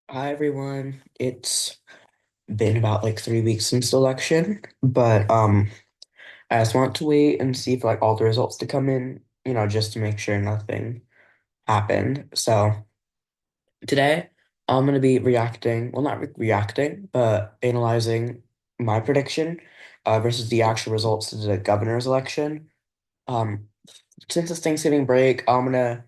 Hi everyone. It's been about like 3 weeks since the election, but I just want to wait and see for like all the results to come in, just to make sure nothing happened. So today I'm gonna be reacting, well not reacting, but analyzing my prediction versus the actual results of the governor's election. Um, since it's Thanksgiving break, I'm gonna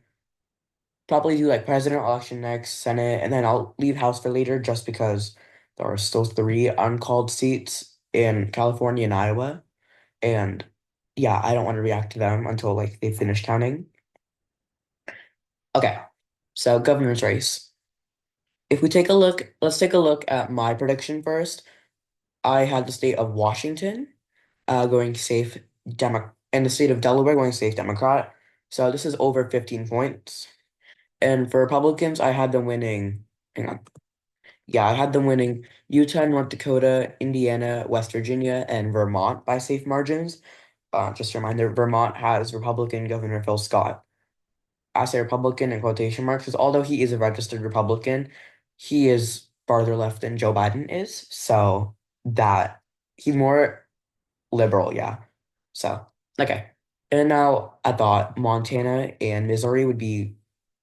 probably do like president election next, Senate, and then I'll leave House for later just because there are still three uncalled seats in California and Iowa. And yeah, I don't want to react to them until like they finish counting. Okay, so governor's race. If we take a look, let's take a look at my prediction first. I had the state of Washington going safe Demo and the state of Delaware going safe Democrat. So this is over 15 points. And for Republicans, I had them winning. Hang on. Yeah, I had them winning Utah, North Dakota, Indiana, West Virginia, and Vermont by safe margins. Just a reminder, Vermont has Republican Governor Phil Scott. I say Republican in quotation marks because although he is a registered Republican, he is farther left than Joe Biden is. So that he's more liberal, yeah. So, okay. And now I thought Montana and Missouri would be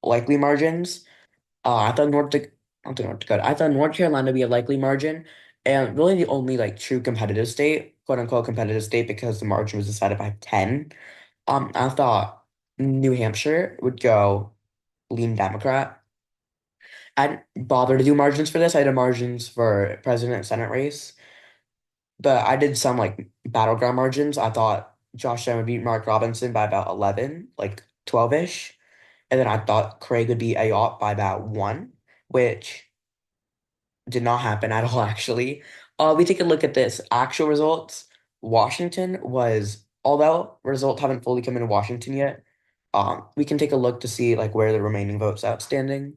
likely margins. I thought not North Dakota. I thought North Carolina would be a likely margin, and really the only like true competitive state, quote unquote competitive state, because the margin was decided by 10. I thought New Hampshire would go lean Democrat. I didn't bother to do margins for this. I did margins for president and Senate race, but I did some like battleground margins. I thought Josh Allen would beat Mark Robinson by about 11, like 12-ish. And then I thought Craig would beat Ayotte by about one, which did not happen at all, actually. We take a look at this actual results. Washington was, although results haven't fully come in Washington yet, we can take a look to see like where the remaining votes outstanding.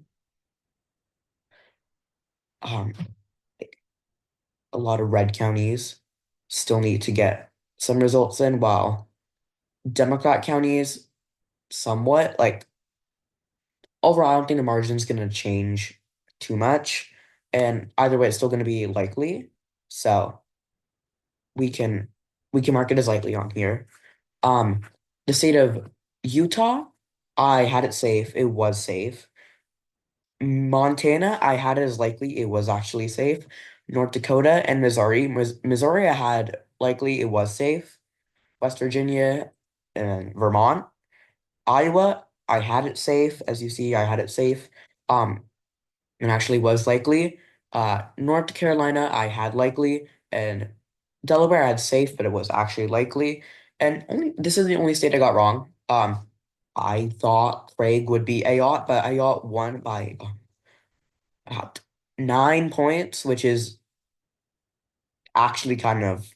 Um, a lot of red counties still need to get some results in, while Democrat counties somewhat like overall, I don't think the margin's gonna change too much, and either way, it's still gonna be likely. So we can we can mark it as likely on here. Um, the state of Utah, I had it safe. It was safe. Montana, I had it as likely. It was actually safe. North Dakota and Missouri, I had likely. It was safe. West Virginia and Vermont. Iowa, I had it safe. As you see, I had it safe. Um, and actually was likely. North Carolina, I had likely, and Delaware I had safe, but it was actually likely. And only this is the only state I got wrong. I thought Craig would be Ayotte, but Ayotte won by about 9 points, which is actually kind of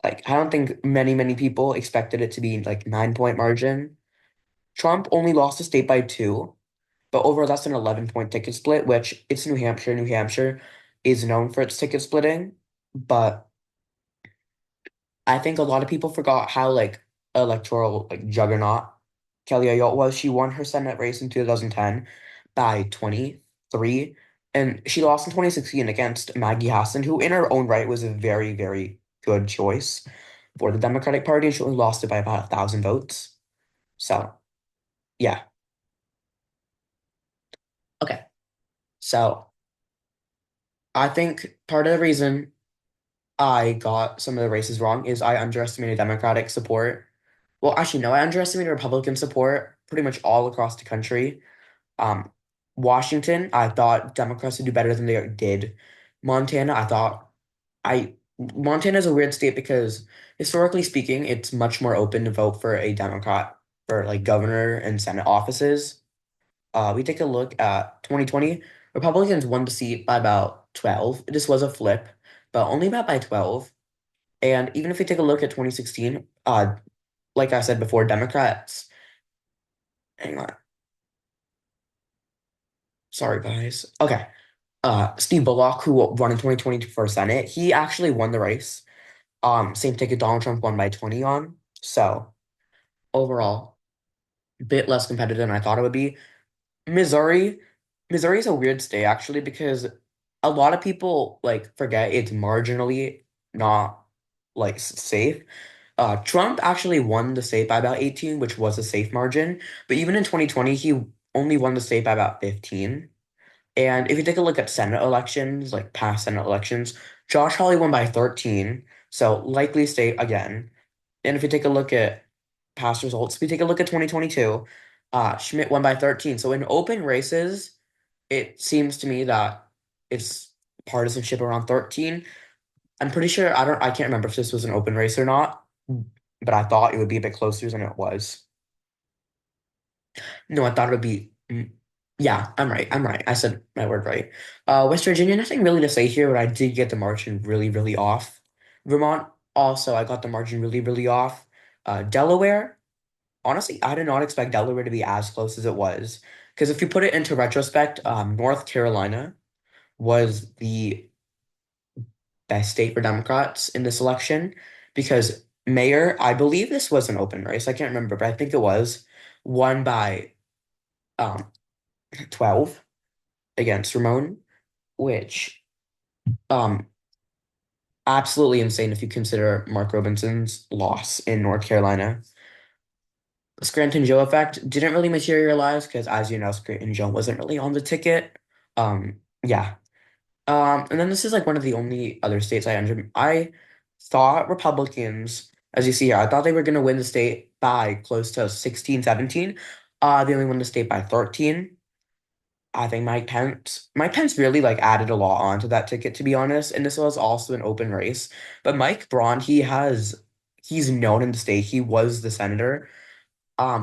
like I don't think many people expected it to be like 9 point margin. Trump only lost the state by two. But overall, that's an 11-point ticket split, which it's New Hampshire. New Hampshire is known for its ticket splitting, but I think a lot of people forgot how like electoral like juggernaut Kelly Ayotte was. She won her Senate race in 2010 by 23, and she lost in 2016 against Maggie Hassan, who in her own right was a very good choice for the Democratic Party. She only lost it by about 1,000 votes. So yeah, okay. So I think part of the reason I got some of the races wrong is I underestimated Democratic support. Well, actually, no, I underestimated Republican support pretty much all across the country. Um, Washington, I thought Democrats would do better than they did. Montana, I thought I Montana is a weird state because historically speaking, it's much more open to vote for a Democrat for like governor and Senate offices. We take a look at 2020. Republicans won the seat by about 12. This was a flip, but only about by 12. And even if we take a look at 2016, like I said before, Democrats, hang on, sorry guys. Okay. Steve Bullock, who won in 2020 for Senate, he actually won the race. Same ticket Donald Trump won by 20 on. So overall, a bit less competitive than I thought it would be. Missouri. Missouri's a weird state actually because a lot of people like forget it's marginally not like safe. Trump actually won the state by about 18, which was a safe margin. But even in 2020, he only won the state by about 15. And if you take a look at Senate elections, like past Senate elections, Josh Hawley won by 13, so likely state again. And if you take a look at past results, if you take a look at 2022, Schmidt won by 13. So in open races, it seems to me that it's partisanship around 13. I'm pretty sure I can't remember if this was an open race or not, but I thought it would be a bit closer than it was. No, I thought it would be yeah, I'm right. I'm right. I said my word right. West Virginia, nothing really to say here, but I did get the margin really, really off. Vermont, also, I got the margin really, really off. Delaware, honestly, I did not expect Delaware to be as close as it was. Because if you put it into retrospect, North Carolina was the best state for Democrats in this election because mayor, I believe this was an open race. I can't remember, but I think it was won by um 12 against Ramon, which um absolutely insane if you consider Mark Robinson's loss in North Carolina. Scranton Joe effect didn't really materialize because, as you know, Scranton Joe wasn't really on the ticket. Yeah. And then this is like one of the only other states I thought Republicans, as you see here, I thought they were gonna win the state by close to 16, 17. They only won the state by 13. I think Mike Pence really like added a lot onto that ticket, to be honest. And this was also an open race. But Mike Braun, he's known in the state. He was the senator.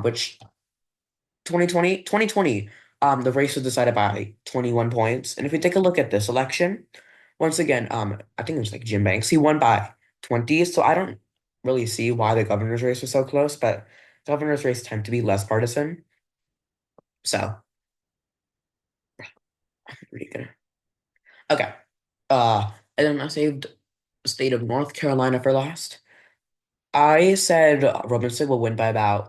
Which 2020, the race was decided by 21 points. And if we take a look at this election, once again, I think it was like Jim Banks. He won by 20. So I don't really see why the governor's race was so close, but governor's race tend to be less partisan. So, pretty good. Okay. And then I saved the state of North Carolina for last. I said Robinson will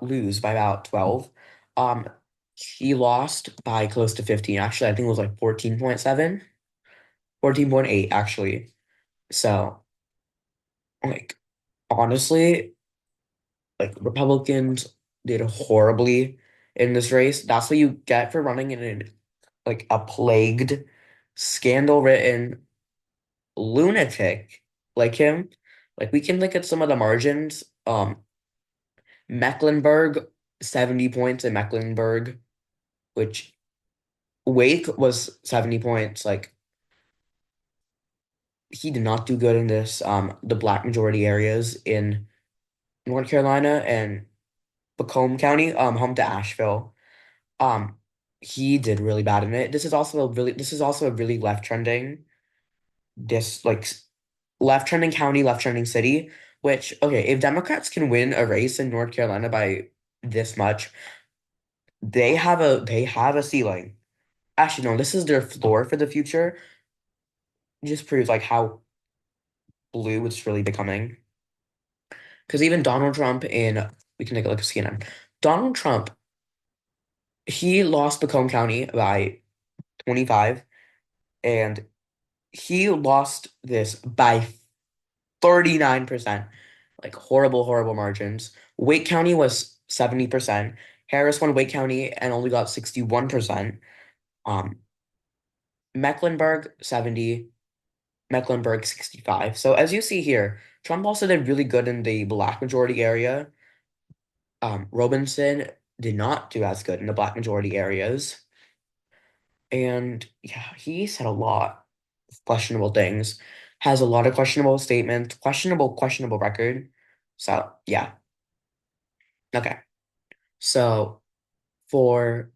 lose by about 12. Um, he lost by close to 15. Actually, I think it was like 14.7, 14.8 actually. So, like, honestly, like Republicans did horribly in this race. That's what you get for running in like a plagued, scandal-ridden lunatic like him. Like we can look at some of the margins. Mecklenburg, 70 points in Mecklenburg, which Wake was 70 points. Like he did not do good in this. The black majority areas in North Carolina and Macomb County, home to Asheville. Um, he did really bad in it. This is also a really left trending this like left trending county, left trending city, which okay, if Democrats can win a race in North Carolina by this much, they have a ceiling. Actually, no, this is their floor for the future. It just proves like how blue it's really becoming. Because even Donald Trump in we can take a look at CNN. Donald Trump, he lost Macomb County by 25, and he lost this by 39%. Like horrible, horrible margins. Wake County was 70%. Harris won Wake County and only got 61%. Um, Mecklenburg 70, Mecklenburg 65. So as you see here, Trump also did really good in the black majority area. Robinson did not do as good in the black majority areas. And yeah, he said a lot of questionable things, has a lot of questionable statements, questionable record. So yeah, okay. So for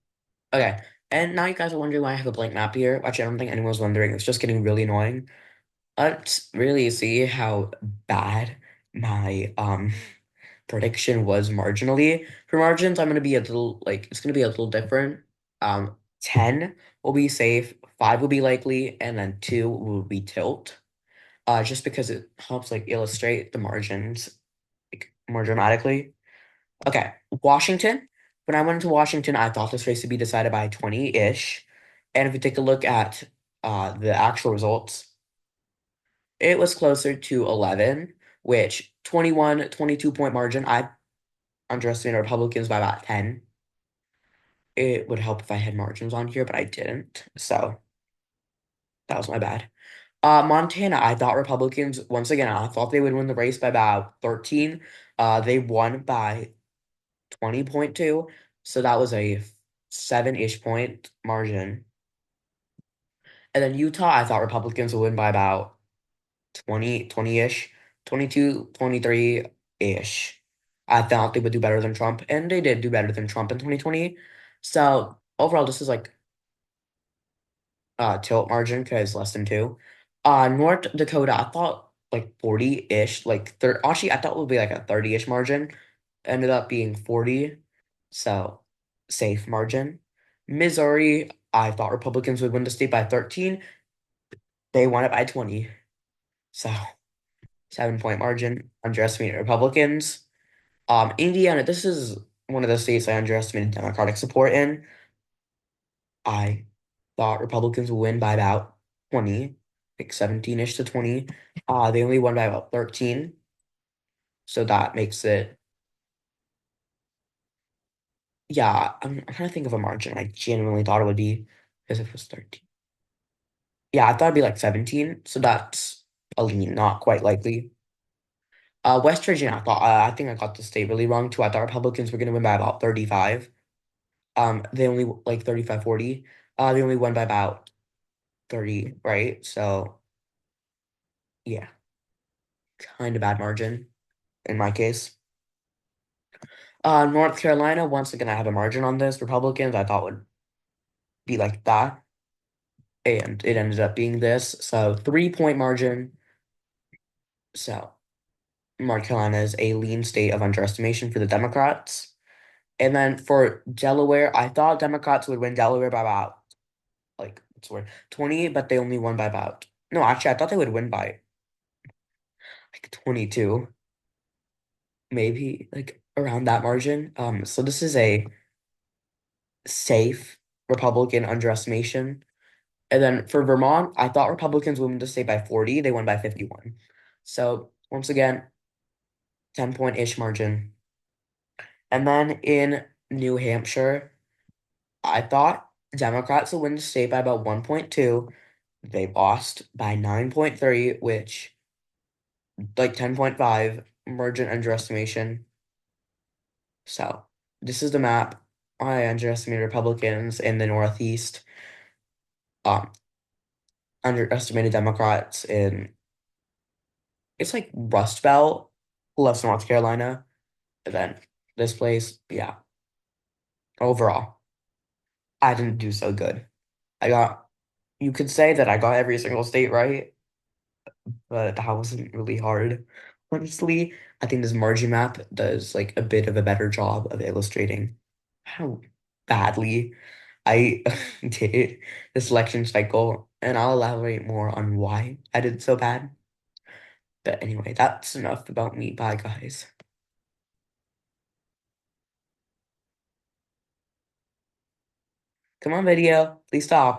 okay, and now you guys are wondering why I have a blank map here. Actually, I don't think anyone was wondering. It's just getting really annoying. Let's really see how bad my prediction was marginally. For margins, I'm gonna be a little like it's gonna be a little different. 10 will be safe, 5 will be likely, and then 2 will be tilt. Just because it helps like illustrate the margins like more dramatically. Okay, Washington. When I went to Washington, I thought this race would be decided by 20-ish. And if we take a look at the actual results, it was closer to 11, which 21, 22 point margin. I underestimated Republicans by about 10. It would help if I had margins on here, but I didn't. So that was my bad. Montana, I thought Republicans, once again, I thought they would win the race by about 13. They won by 20.2. So that was a 7-ish point margin. And then Utah, I thought Republicans would win by about 20-ish, 22, 23-ish. I thought they would do better than Trump, and they did do better than Trump in 2020. So overall, this is like tilt margin because less than 2. North Dakota, I thought like 40-ish, like third. Actually, I thought it would be like a 30-ish margin. Ended up being 40, so safe margin. Missouri, I thought Republicans would win the state by 13. They won it by 20, so 7 point margin. Underestimated Republicans. Indiana, this is one of the states I underestimated Democratic support in. I thought Republicans would win by about 20, like 17-ish to 20. They only won by about 13. So that makes it, yeah, I'm trying to think of a margin I genuinely thought it would be because it was 13. Yeah, I thought it'd be like 17. So that's a lean, not quite likely. West Virginia, I think I got the state really wrong too. I thought Republicans were gonna win by about 35. They only like 35, 40. They only won by about 30, right? So yeah, kind of bad margin in my case. North Carolina, once again, I have a margin on this. Republicans, I thought would be like that, and it ended up being this. So 3 point margin. So North Carolina is a lean state of underestimation for the Democrats. And then for Delaware, I thought Democrats would win Delaware by about like what's the word 20, but they only won by about no, actually I thought they would win by like 22, maybe like around that margin. So this is a safe Republican underestimation. And then for Vermont, I thought Republicans would win the state by 40. They won by 51. So once again, 10-point-ish margin. And then in New Hampshire, I thought Democrats would win the state by about 1.2. They lost by 9.3, which like 10.5 margin underestimation. So this is the map. I underestimated Republicans in the Northeast. Um, Underestimated Democrats in it's like Rust Belt, left North Carolina. And then this place, yeah. Overall, I didn't do so good. I got you could say that I got every single state right, but that wasn't really hard. Honestly, I think this margin map does like a bit of a better job of illustrating how badly I did the selection cycle, and I'll elaborate more on why I did so bad. But anyway, that's enough about me. Bye, guys. Come on, video. Please stop.